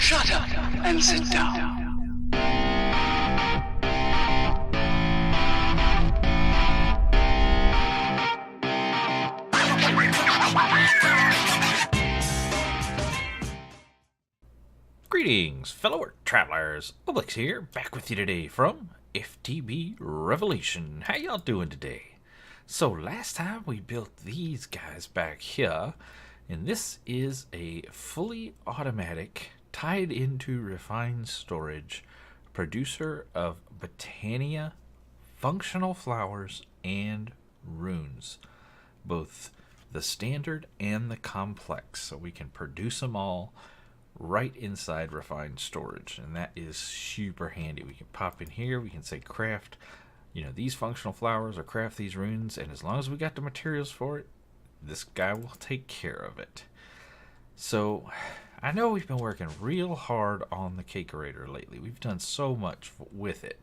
Shut up and sit down. Greetings, fellow Earth travelers. Obelix here, back with you today from FTB Revelation. How y'all doing today? So last time we built these guys back here, and this is a fully automatic, tied into refined storage, producer of Botania, functional flowers, and runes. Both the standard and the complex, so we can produce them all right inside refined storage, and that is super handy. We can pop in here, we can say craft, these functional flowers or craft these runes, and as long as we got the materials for it, this guy will take care of it. So I know we've been working real hard on the Cakerator lately. We've done so much with it,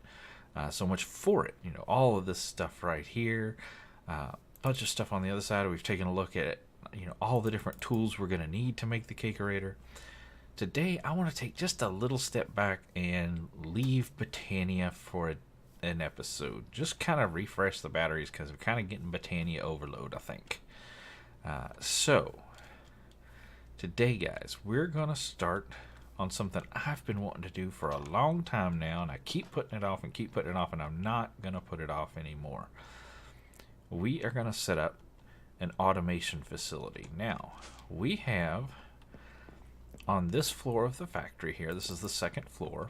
so much for it. All of this stuff right here, bunch of stuff on the other side. We've taken a look at all the different tools we're going to need to make the Cakerator. Today, I want to take just a little step back and leave Botania for an episode. Just kind of refresh the batteries because we're kind of getting Botania overload, I think. So, today, guys, we're going to start on something I've been wanting to do for a long time now, and I keep putting it off, and I'm not going to put it off anymore. We are going to set up an automation facility. Now, we have on this floor of the factory here, this is the second floor,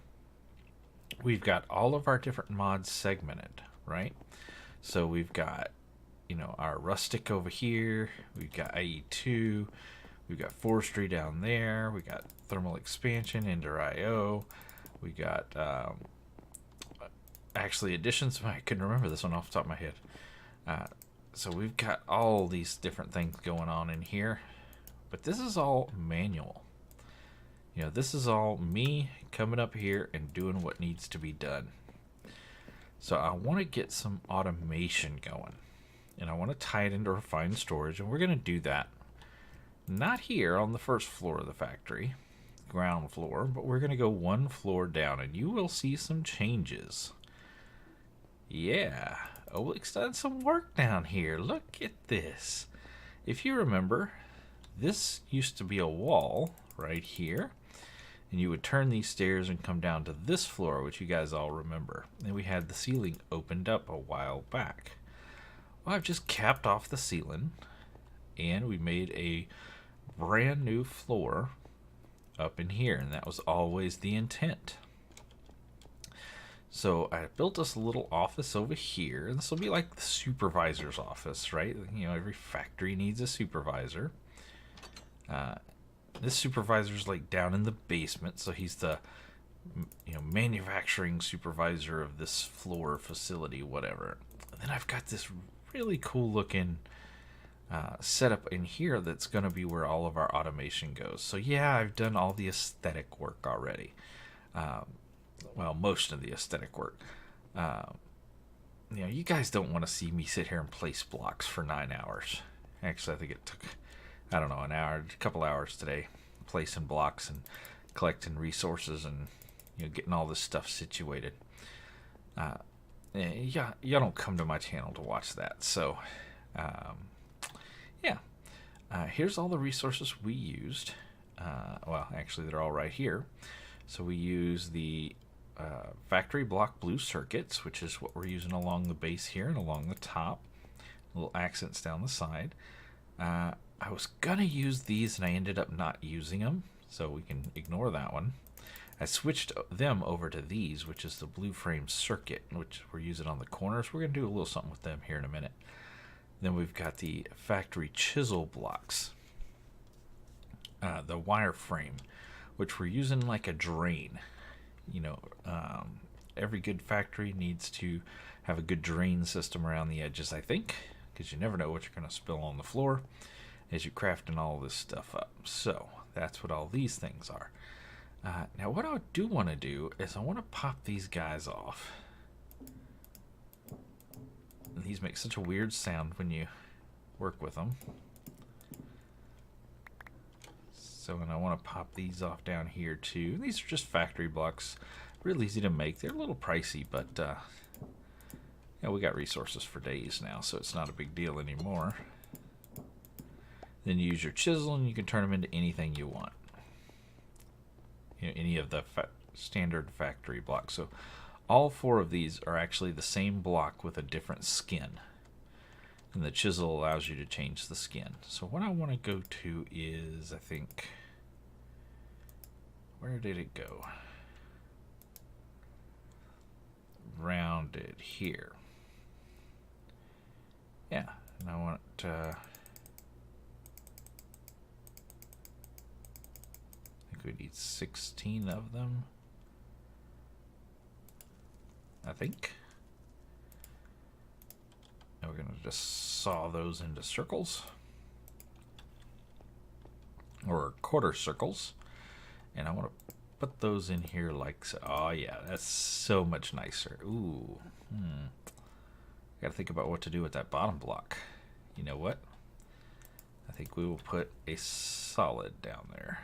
we've got all of our different mods segmented, right? So we've got, our rustic over here, we've got IE2, we've got forestry down there, we got thermal expansion, Ender IO, we got, actually additions, I couldn't remember this one off the top of my head. So we've got all these different things going on in here, but this is all manual. This is all me coming up here and doing what needs to be done. So I want to get some automation going. And I want to tie it into refined storage. And we're going to do that not here on the first floor of the factory, ground floor, but we're going to go one floor down. And you will see some changes. Yeah, Obelix done some work down here. Look at this. If you remember, this used to be a wall right here. And you would turn these stairs and come down to this floor, which you guys all remember. And we had the ceiling opened up a while back. Well, I've just capped off the ceiling, and we made a brand new floor up in here, and that was always the intent. So I built us a little office over here, and this will be like the supervisor's office, right? Every factory needs a supervisor. This supervisor's like down in the basement, so he's the manufacturing supervisor of this floor facility, whatever. And then I've got this really cool looking setup in here that's going to be where all of our automation goes. So yeah, I've done all the aesthetic work already. Well, most of the aesthetic work. You guys don't want to see me sit here and place blocks for 9 hours. Actually, I think it took, I don't know, an hour, a couple hours today, placing blocks and collecting resources and getting all this stuff situated. Y'all don't come to my channel to watch that. So, yeah. Here's all the resources we used. Well, actually, they're all right here. So we use the factory block blue circuits, which is what we're using along the base here and along the top. Little accents down the side. I was going to use these, and I ended up not using them, so we can ignore that one. I switched them over to these, which is the blue frame circuit, which we're using on the corners. We're going to do a little something with them here in a minute. Then we've got the factory chisel blocks, the wire frame, which we're using like a drain. Every good factory needs to have a good drain system around the edges, I think, because you never know what you're going to spill on the floor as you're crafting all this stuff up. So that's what all these things are. Now what I do want to do is I want to pop these guys off. And these make such a weird sound when you work with them. So, and I want to pop these off down here too. These are just factory blocks, real easy to make. They're a little pricey, but yeah, we got resources for days now, so it's not a big deal anymore. Then you use your chisel and you can turn them into anything you want. You know, any of the standard factory blocks. So all 4 of these are actually the same block with a different skin. And the chisel allows you to change the skin. So what I want to go to is, I think, where did it go? Rounded here. Yeah, and I want I think we need 16 of them. I think. And we're going to just saw those into circles. Or quarter circles. And I want to put those in here like so. Oh yeah, that's so much nicer. Ooh. Got to think about what to do with that bottom block. You know what? I think we will put a solid down there.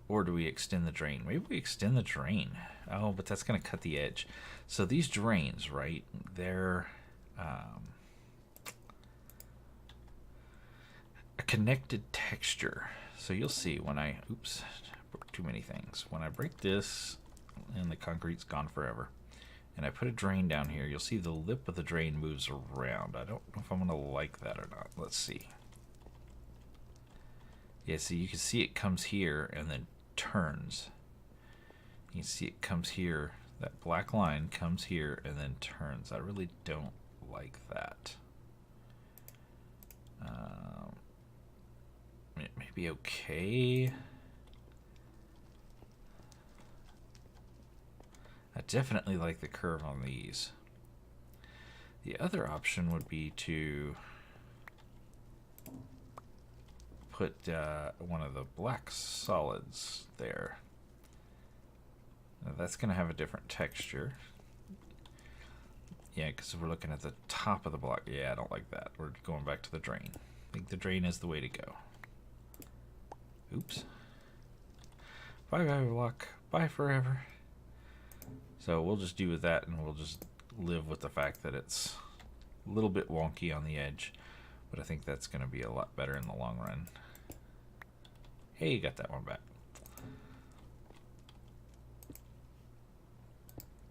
Or do we extend the drain? Maybe we extend the drain. Oh, but that's going to cut the edge. So these drains, right, they're a connected texture. So you'll see when I, oops, broke too many things. When I break this, and the concrete's gone forever, and I put a drain down here, you'll see the lip of the drain moves around. I don't know if I'm going to like that or not. Let's see. Yeah, so you can see it comes here and then turns. You can see it comes here. That black line comes here and then turns. I really don't like that. It may be okay. I definitely like the curve on these. The other option would be to put one of the black solids there. Now that's going to have a different texture. Yeah, because we're looking at the top of the block. Yeah, I don't like that. We're going back to the drain. I think the drain is the way to go. Oops. Bye bye block. Bye forever. So we'll just do with that, and we'll just live with the fact that it's a little bit wonky on the edge, but I think that's going to be a lot better in the long run. Hey, you got that one back.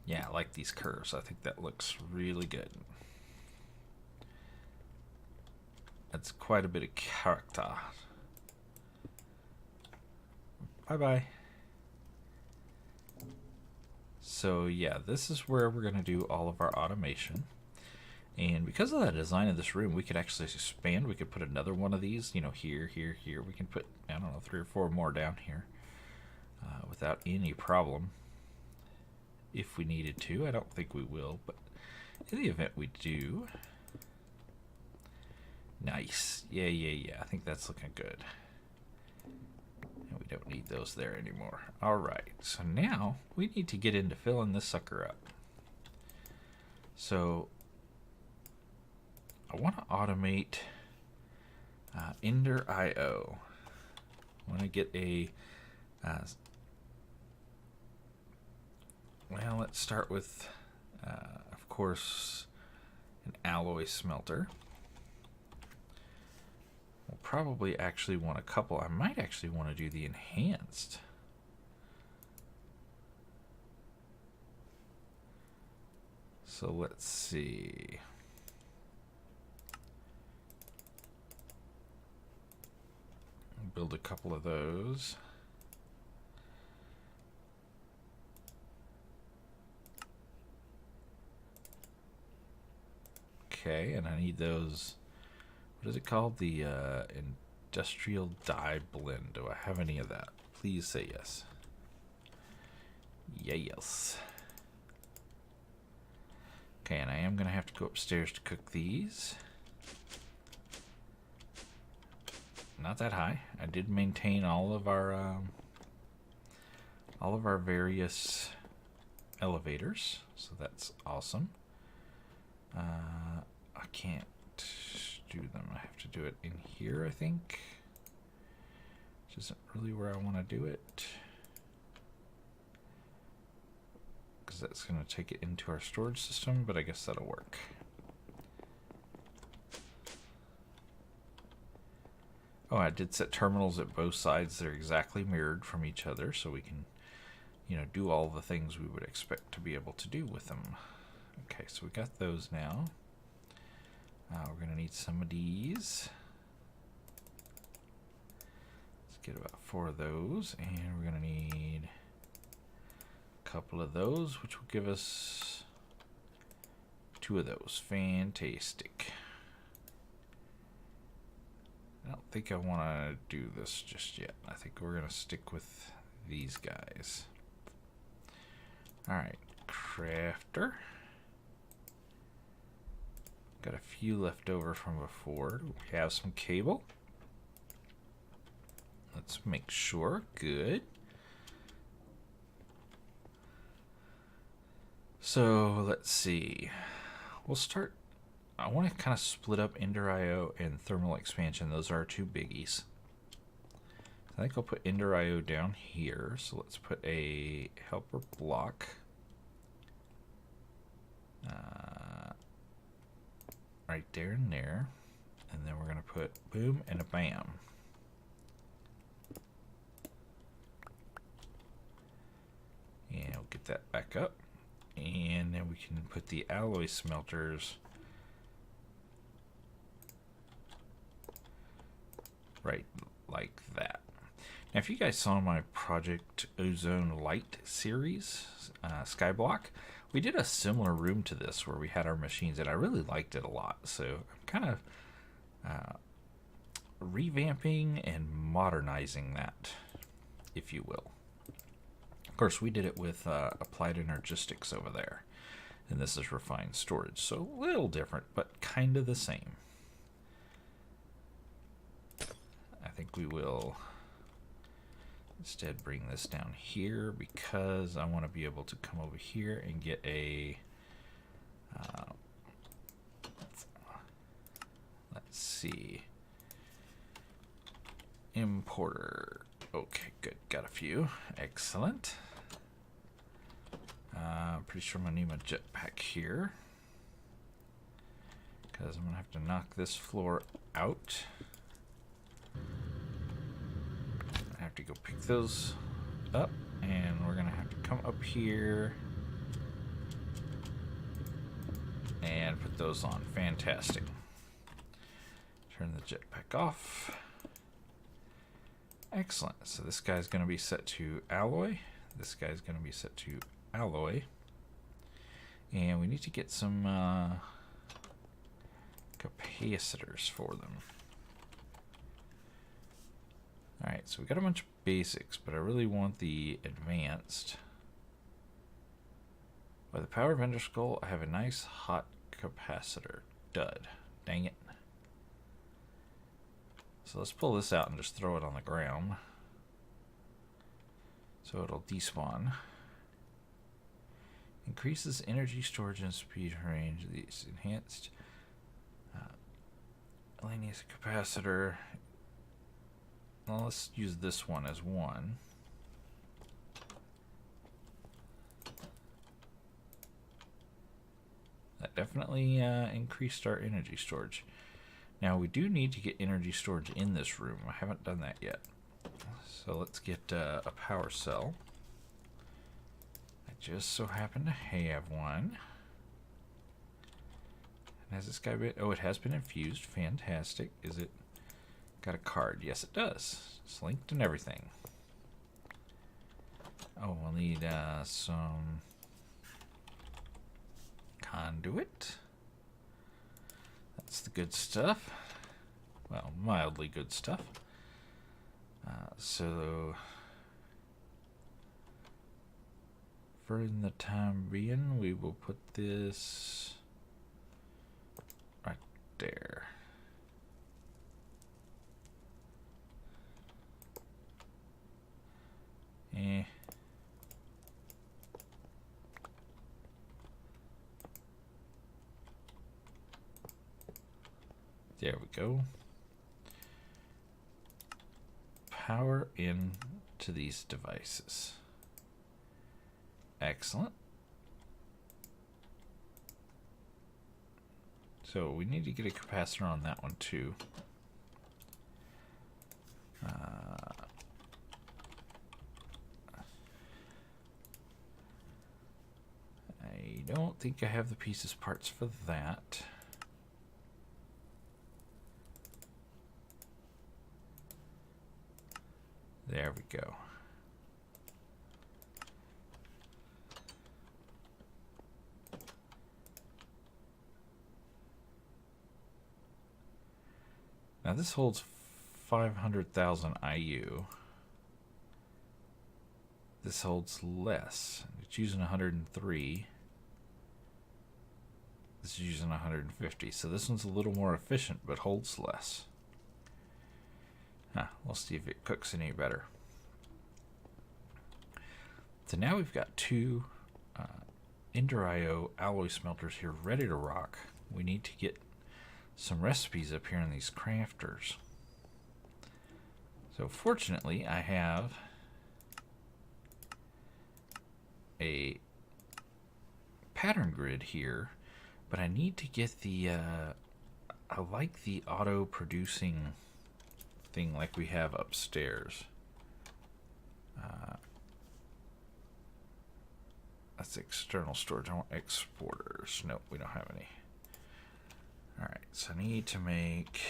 Yeah, I like these curves. I think that looks really good. That's quite a bit of character. Bye-bye. So yeah, this is where we're going to do all of our automation. And because of the design of this room, we could actually expand. We could put another one of these, you know, here, here, here. We can put, I don't know, 3 or 4 more down here without any problem. If we needed to. I don't think we will, but in the event we do. Nice. Yeah, yeah, yeah. I think that's looking good. And we don't need those there anymore. Alright, so now we need to get into filling this sucker up. So I want to automate Ender IO. I want to get a well, let's start with of course an alloy smelter. We'll probably actually want a couple. I might actually want to do the enhanced. So let's see. Build a couple of those. Okay, and I need those. What is it called? The industrial dye blend. Do I have any of that? Please say yes. Yes. Okay, and I am going to have to go upstairs to cook these. Not that high. I did maintain all of our various elevators, so that's awesome. I can't do them. I have to do it in here, I think. which isn't really where I want to do it, because that's going to take it into our storage system, but I guess that'll work. Oh, I did set terminals at both sides. They're exactly mirrored from each other, so we can, you know, do all the things we would expect to be able to do with them. Okay, so we got those now. We're going to need some of these. Let's get about 4 of those, and we're going to need a couple of those, which will give us 2 of those. Fantastic. I don't think I want to do this just yet. I think we're going to stick with these guys. Alright, crafter. Got a few left over from before. We have some cable. Let's make sure. Good. So, let's see. We'll start. I want to kind of split up Ender IO and thermal expansion. Those are our 2 biggies. I think I'll put Ender IO down here. So let's put a helper block right there and there. And then we're going to put boom and a bam. And we'll get that back up. And then we can put the alloy smelters right like that. Now, if you guys saw my Project Ozone Light series, Skyblock, we did a similar room to this where we had our machines, and I really liked it a lot. So I'm kind of revamping and modernizing that, if you will. Of course, we did it with Applied Energistics over there, and this is Refined Storage. So a little different, but kind of the same. I think we will instead bring this down here because I want to be able to come over here and get a let's see, importer. Okay, good, got a few. Excellent. I'm pretty sure I'm gonna need my jetpack here because I'm gonna have to knock this floor out. I have to go pick those up, and we're gonna have to come up here and put those on. Fantastic. Turn the jetpack off. Excellent. So this guy's gonna be set to alloy. This guy's gonna be set to alloy. And we need to get some capacitors for them. Alright, so we got a bunch of basics, but I really want the advanced. By the power of Ender Skull, I have a nice hot capacitor. Dud. Dang it. So let's pull this out and just throw it on the ground. So it'll despawn. Increases energy storage and speed range. These enhanced linear capacitor. Well, let's use this one as one. That definitely increased our energy storage. Now we do need to get energy storage in this room. I haven't done that yet. So let's get a power cell. I just so happen to have one. And has this guy been... Oh, it has been infused. Fantastic. Is it got a card? Yes, it does. It's linked and everything. Oh, we'll need some conduit. That's the good stuff. Well, mildly good stuff. So, for the time being, we will put this right there. There we go. power in to these devices. Excellent. So we need to get a capacitor on that one too. I don't think I have the pieces parts for that. There we go. Now this holds 500,000 IU. This holds less. It's using 103. This is using 150. So this one's a little more efficient, but holds less. We'll see if it cooks any better. So now we've got two Ender IO alloy smelters here ready to rock. We need to get some recipes up here in these crafters. So fortunately I have a pattern grid here, but I need to get the I like the auto producing thing like we have upstairs. That's external storage. I want exporters. Nope, we don't have any. Alright, so I need to make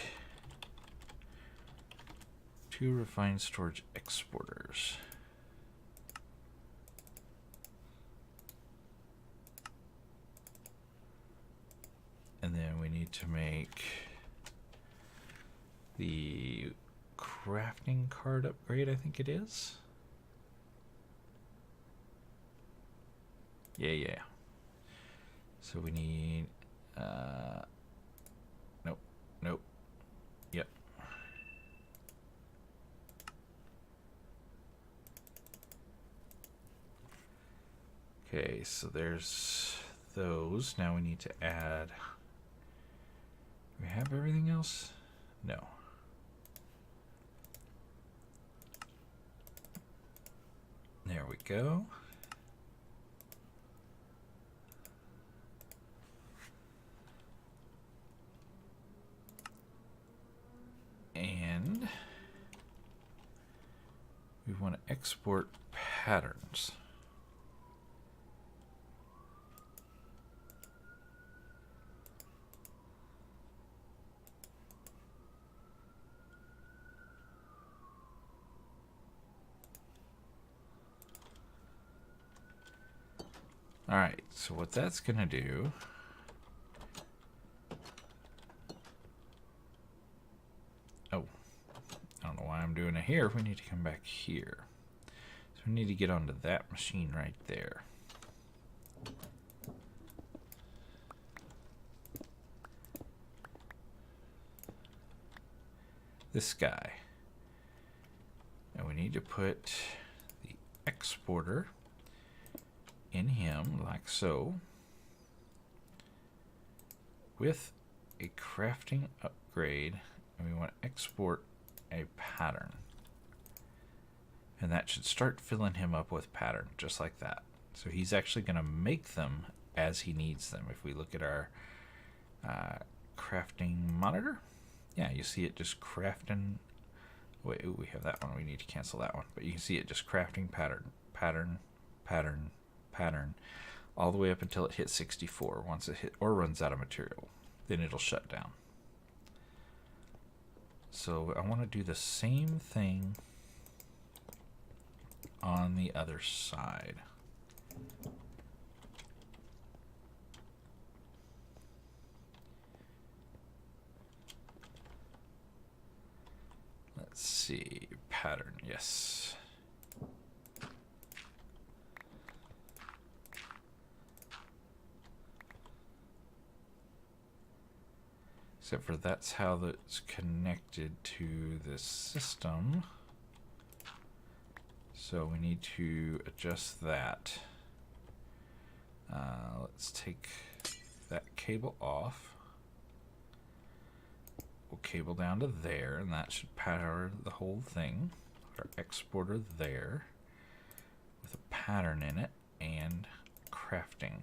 2 refined storage exporters. And then we need to make the crafting card upgrade, I think it is. Yeah. So we need nope. Yep. Okay, so there's those. Now we need to add. Do we have everything else? No. There we go. And we want to export patterns. All right, so what that's going to do I don't know why I'm doing it here. We need to come back here. So we need to get onto that machine right there. This guy. And we need to put the exporter in him like so, with a crafting upgrade, and we want to export a pattern, and that should start filling him up with pattern just like that. So he's actually going to make them as he needs them. If we look at our crafting monitor, yeah, you see it just crafting. Wait, ooh, we have that one. We need to cancel that one, but you can see it just crafting pattern all the way up until it hits 64. Once it hit or runs out of material, then it'll shut down. So I want to do the same thing on the other side. Let's see, pattern, yes. Except for that's how that's connected to the system. So we need to adjust that. Let's take that cable off. We'll cable down to there, and that should power the whole thing. our exporter there with a pattern in it and crafting.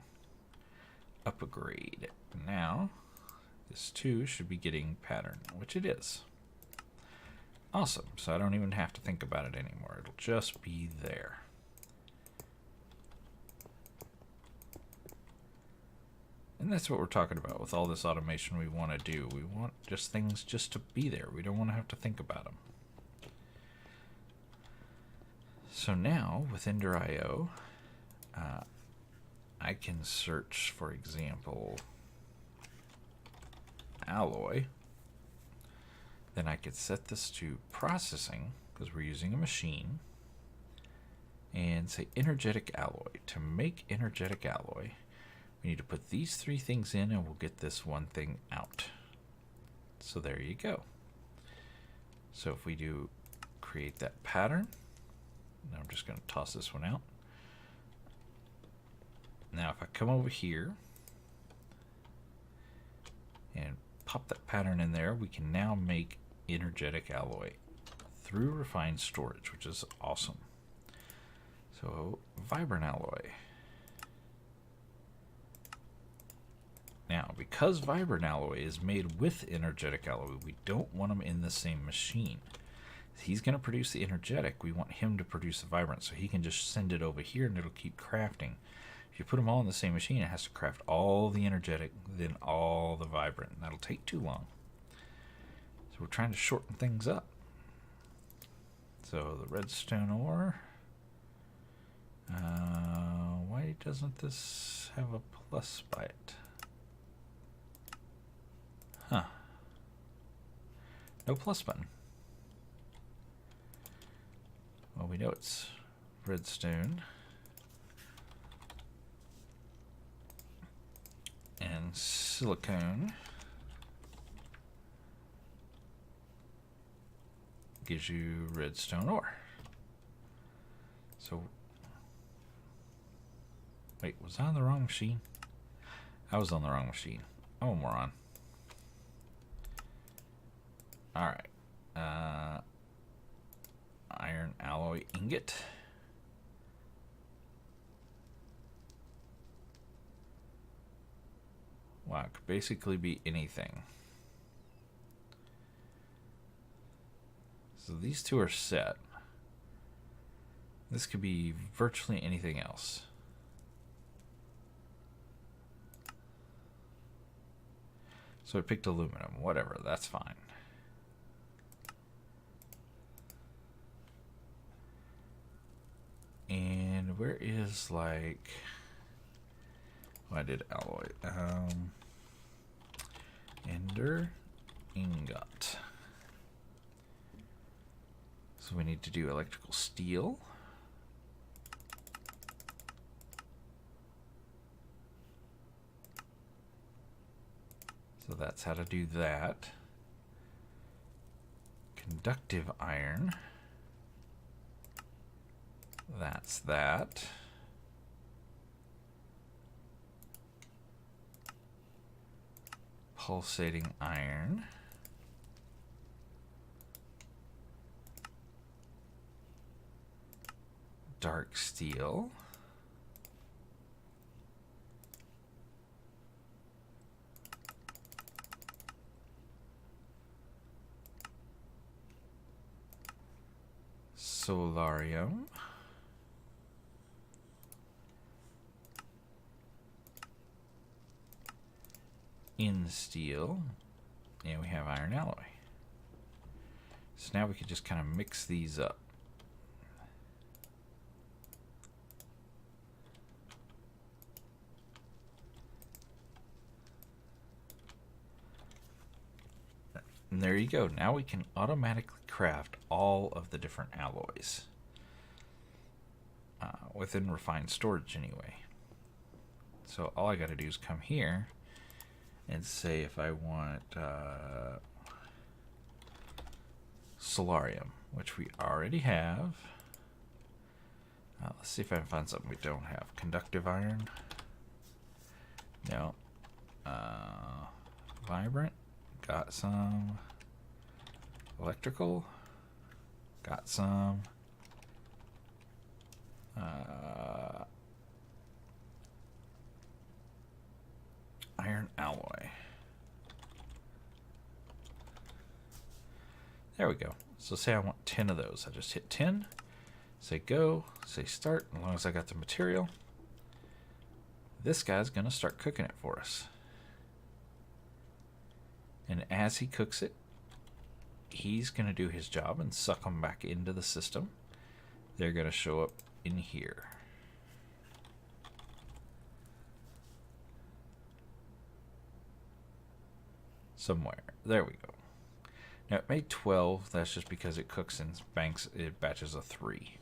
Upgrade. Now, this too should be getting pattern, which it is. Awesome. So I don't even have to think about it anymore. It'll just be there. And that's what we're talking about with all this automation we want to do. We want just things just to be there. We don't want to have to think about them. So now, with Ender.io, I can search, for example, alloy. Then I could set this to processing, because we're using a machine, and say energetic alloy. To make energetic alloy, we need to put these three things in and we'll get this one thing out. So there you go. So if we do create that pattern, now I'm just going to toss this one out. Now if I come over here and pop that pattern in there, we can now make energetic alloy through refined storage, which is awesome. So vibrant alloy. Now, because vibrant alloy is made with energetic alloy, we don't want them in the same machine. He's going to produce the energetic. We want him to produce the vibrant, so he can just send it over here and it'll keep crafting. If you put them all in the same machine, it has to craft all the energetic, then all the vibrant. And that'll take too long. So we're trying to shorten things up. So the redstone ore. Why doesn't this have a plus by it? Huh. No plus button. Well, we know it's redstone. And silicone gives you redstone ore. So, wait, was I on the wrong machine? I was on the wrong machine. I'm a moron. Alright. Iron alloy ingot. Wow, it could basically be anything. So these two are set. This could be virtually anything else. So I picked aluminum, whatever, that's fine. And where is, like, oh, I did alloy. Ender ingot. So we need to do electrical steel. So that's how to do that. Conductive iron. That's that. Pulsating iron. Dark steel. Solarium. In steel, and we have iron alloy. So now we could just kind of mix these up. And there you go. Now we can automatically craft all of the different alloys within refined storage anyway. So all I got to do is come here and say if I want solarium, which we already have. Let's see if I can find something we don't have. Conductive iron. No. Vibrant. Got some. Electrical. Got some. Iron alloy. There we go. So say I want 10 of those. I just hit 10, say go, say start. As long as I got the material, this guy's going to start cooking it for us. And as he cooks it, he's going to do his job and suck them back into the system. They're going to show up in here. Somewhere. There we go. Now it made 12. That's just because it cooks in banks. It batches of 3.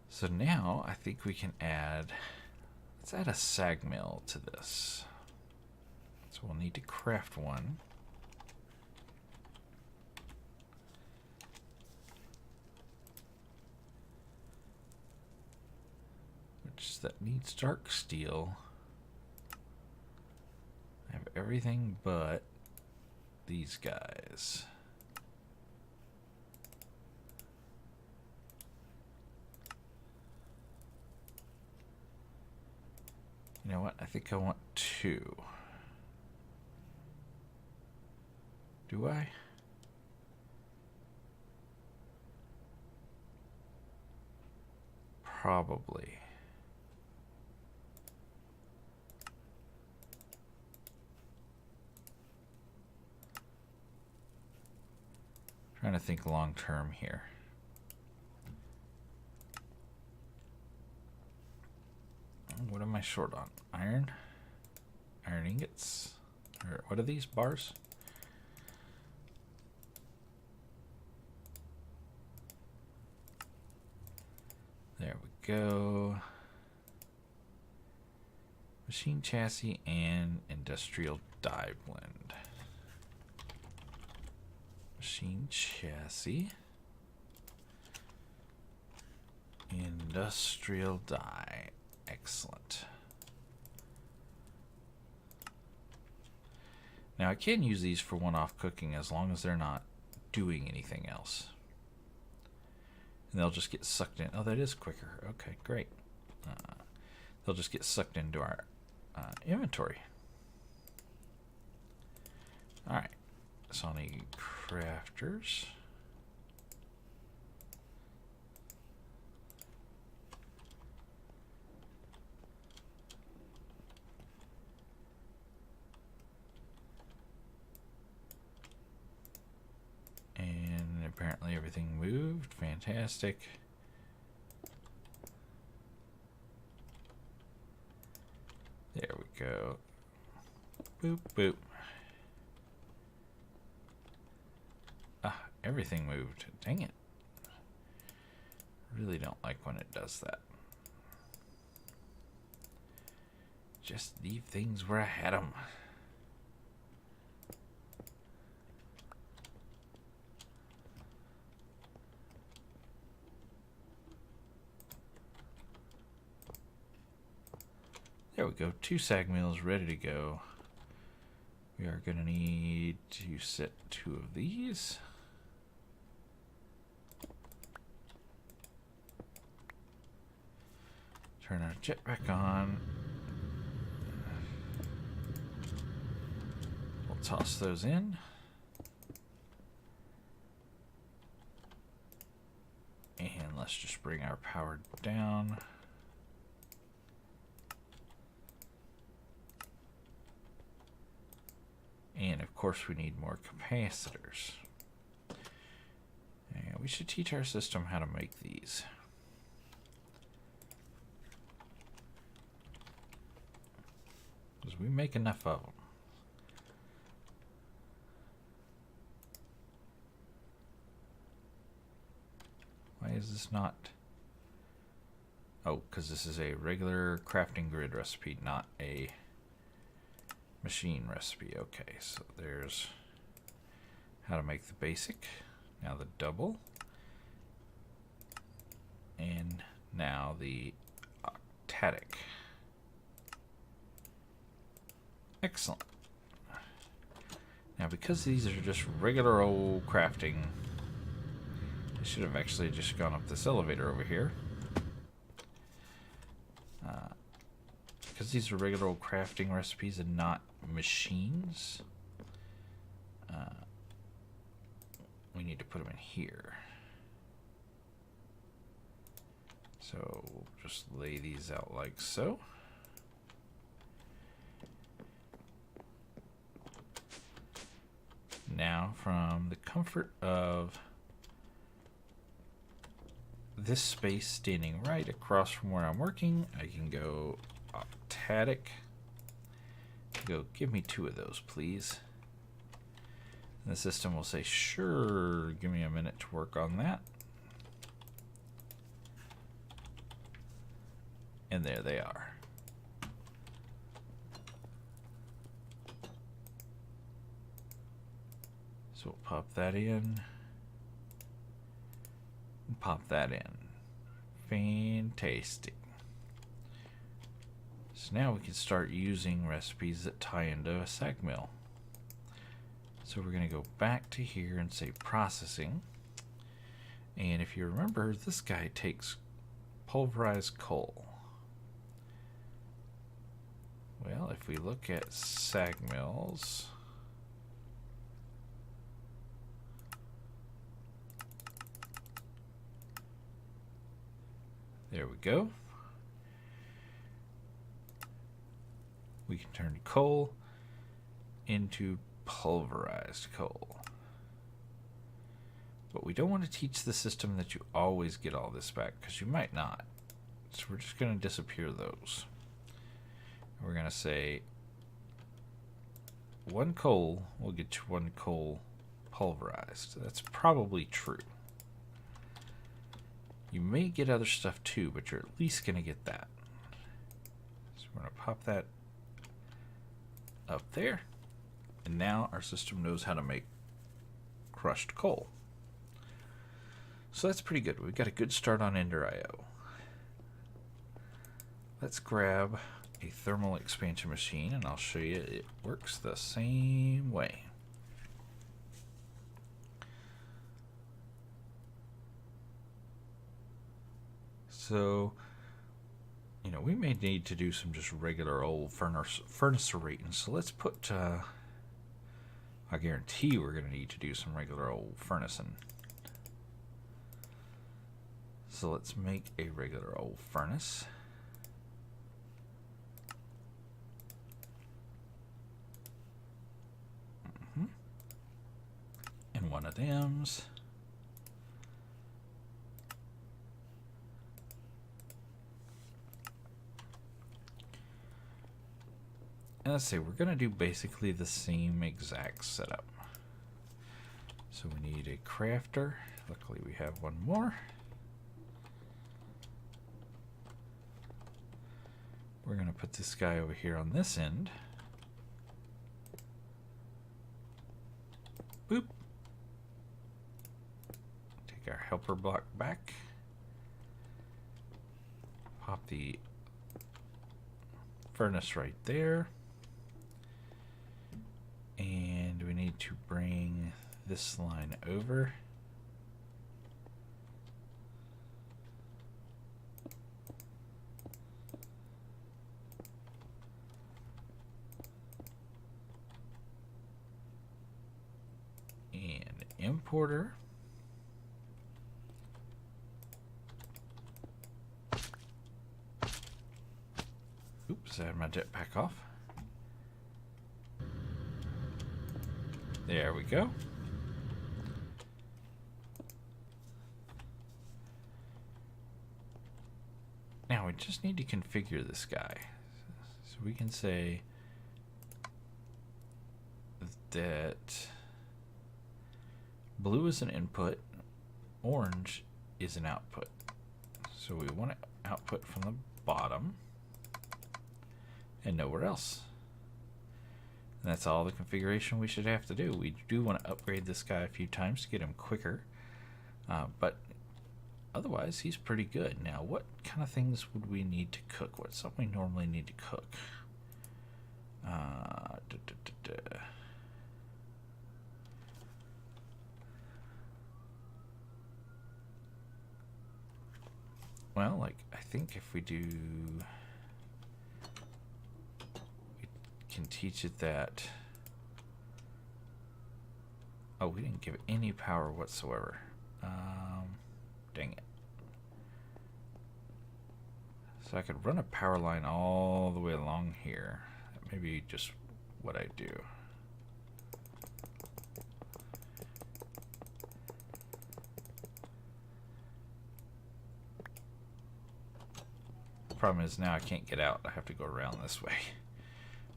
So now I think we can add. Let's add a sag mill to this. So we'll need to craft one. That needs dark steel. I have everything but these guys. You know what? I think I want 2. Do I? Probably. Trying to think long term here. What am I short on? Iron? Iron ingots? Or what are these? Bars? There we go. Machine chassis and industrial die blend. Machine chassis. Industrial die. Excellent. Now I can use these for one-off cooking as long as they're not doing anything else. And they'll just get sucked in. Oh, that is quicker. Okay, great. They'll just get sucked into our inventory. Alright. So I'll need crafters. And apparently everything moved. Fantastic. There we go. Boop, boop. Ah, everything moved. Dang it. Really don't like when it does that. Just leave things where I had them. There we go. 2 sag mills ready to go. We are going to need to set 2 of these. Turn our jet back on. We'll toss those in. And let's just bring our power down. And of course we need more capacitors. And we should teach our system how to make these. Because we make enough of them. Why is this not? Oh, because this is a regular crafting grid recipe, not a machine recipe. Okay, so there's how to make the basic. Now the double. And now the octatic. Excellent. Now because these are just regular old crafting should have actually just gone up this elevator over here. Because these are regular old crafting recipes and not machines, we need to put them in here. So we'll just lay these out like so. Now, from the comfort of this space standing right across from where I'm working, I can go octatic. Go, give me 2 of those, please. And the system will say, sure, give me a minute to work on that. And there they are. So we'll pop that in. And pop that in. Fantastic. So now we can start using recipes that tie into a sag mill. So we're going to go back to here and say processing. And if you remember, this guy takes pulverized coal. Well, if we look at sag mills, there we go. We can turn coal into pulverized coal. But we don't want to teach the system that you always get all this back, because you might not. So we're just going to disappear those. We're going to say 1 coal will get you 1 coal pulverized. That's probably true. You may get other stuff too, but you're at least going to get that. So we're going to pop that up there. And now our system knows how to make crushed coal. So that's pretty good. We've got a good start on Ender IO. Let's grab a thermal expansion machine and I'll show you it works the same way. So, you know, we may need to do some just regular old furnace rating. So let's put, I guarantee we're going to need to do some regular old furnacing. So let's make a regular old furnace. And 1 of them's. And let's say we're going to do basically the same exact setup. So we need a crafter. Luckily we have 1 more. We're going to put this guy over here on this end. Boop. Take our helper block back. Pop the furnace right there. And we need to bring this line over. And importer. Oops, I had my jetpack off. There we go. Now we just need to configure this guy. So we can say that blue is an input, orange is an output. So we want to output from the bottom and nowhere else. And that's all the configuration we should have to do. We do want to upgrade this guy a few times to get him quicker, but otherwise he's pretty good. Now what kind of things would we need to cook? What's something we normally need to cook? well, like, I think if we do, we can teach it that, oh, we didn't give it any power whatsoever. Dang it. So I could run a power line all the way along here. That may be just what I do. The problem is now I can't get out. I have to go around this way,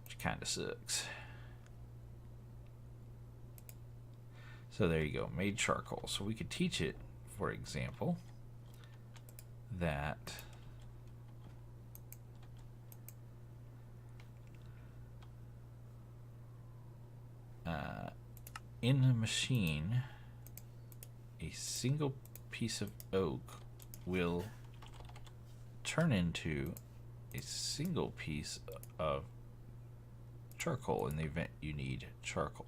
which kind of sucks. So there you go, made charcoal. So we could teach it, for example, that in a machine, a single piece of oak will turn into a single piece of charcoal in the event you need charcoal.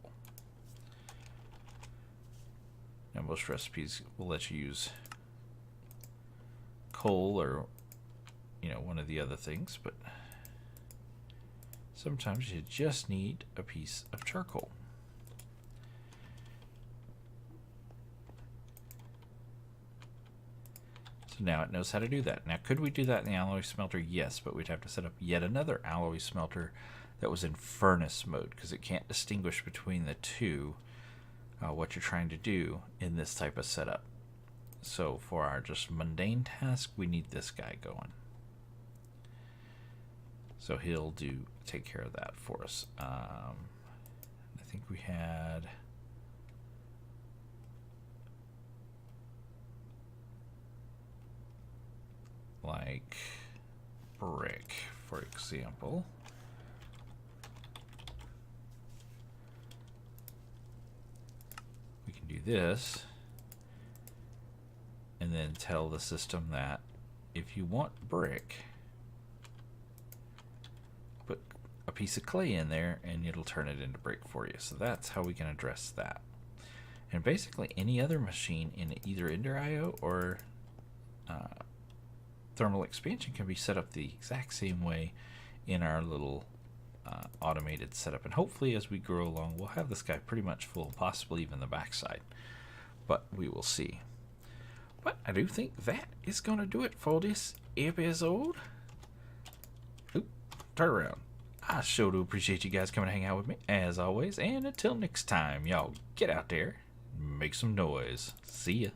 Now most recipes will let you use coal or, you know, one of the other things, but sometimes you just need a piece of charcoal. So now it knows how to do that. Now, could we do that in the alloy smelter? Yes, but we'd have to set up yet another alloy smelter that was in furnace mode, because it can't distinguish between the two, what you're trying to do in this type of setup. So for our just mundane task, we need this guy going. So he'll take care of that for us. I think we had like brick, for example. We can do this and then tell the system that if you want brick, put a piece of clay in there and it'll turn it into brick for you. So that's how we can address that. And basically any other machine in either Ender IO or thermal expansion can be set up the exact same way in our little automated setup. And hopefully as we grow along, we'll have this guy pretty much full, possibly even the backside. But we will see. But I do think that is going to do it for this episode. Oop, turn around. I sure do appreciate you guys coming to hang out with me, as always. And until next time, y'all get out there and make some noise. See ya.